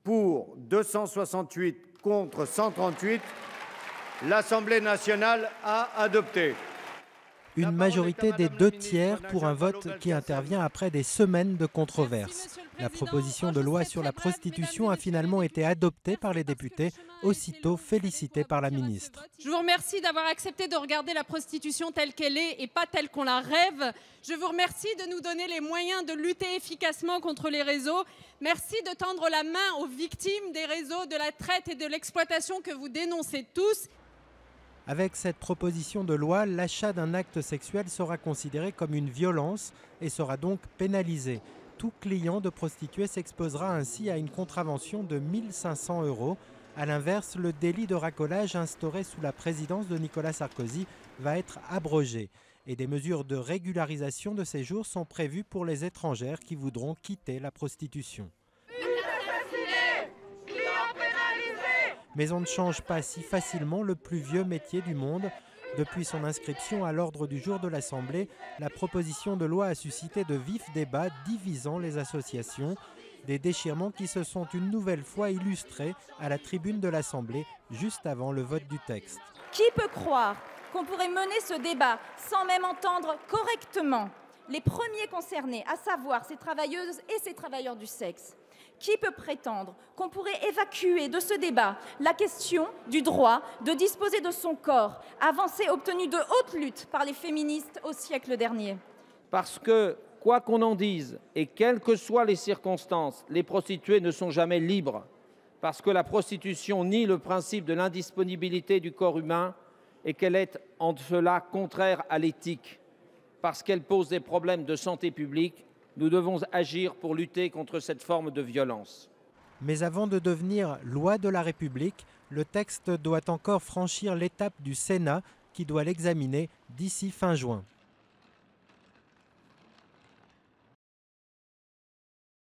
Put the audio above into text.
Pour 268 contre 138, l'Assemblée nationale a adopté. Une majorité des 2/3 pour un vote qui intervient après des semaines de controverses. La proposition de loi sur la prostitution a finalement été adoptée par les députés, aussitôt félicitée par la ministre. Je vous remercie d'avoir accepté de regarder la prostitution telle qu'elle est et pas telle qu'on la rêve. Je vous remercie de nous donner les moyens de lutter efficacement contre les réseaux. Merci de tendre la main aux victimes des réseaux, de la traite et de l'exploitation que vous dénoncez tous. Avec cette proposition de loi, l'achat d'un acte sexuel sera considéré comme une violence et sera donc pénalisé. Tout client de prostituée s'exposera ainsi à une contravention de 1 500 €. A l'inverse, le délit de racolage instauré sous la présidence de Nicolas Sarkozy va être abrogé. Et des mesures de régularisation de séjour sont prévues pour les étrangères qui voudront quitter la prostitution. Mais on ne change pas si facilement le plus vieux métier du monde. Depuis son inscription à l'ordre du jour de l'Assemblée, la proposition de loi a suscité de vifs débats divisant les associations. Des déchirements qui se sont une nouvelle fois illustrés à la tribune de l'Assemblée, juste avant le vote du texte. Qui peut croire qu'on pourrait mener ce débat sans même entendre correctement les premiers concernés, à savoir ces travailleuses et ces travailleurs du sexe ? Qui peut prétendre qu'on pourrait évacuer de ce débat la question du droit de disposer de son corps, avancée obtenue de haute lutte par les féministes au siècle dernier ? Parce que, quoi qu'on en dise, et quelles que soient les circonstances, les prostituées ne sont jamais libres. Parce que la prostitution nie le principe de l'indisponibilité du corps humain et qu'elle est en cela contraire à l'éthique. Parce qu'elle pose des problèmes de santé publique, nous devons agir pour lutter contre cette forme de violence. Mais avant de devenir loi de la République, le texte doit encore franchir l'étape du Sénat qui doit l'examiner d'ici fin juin.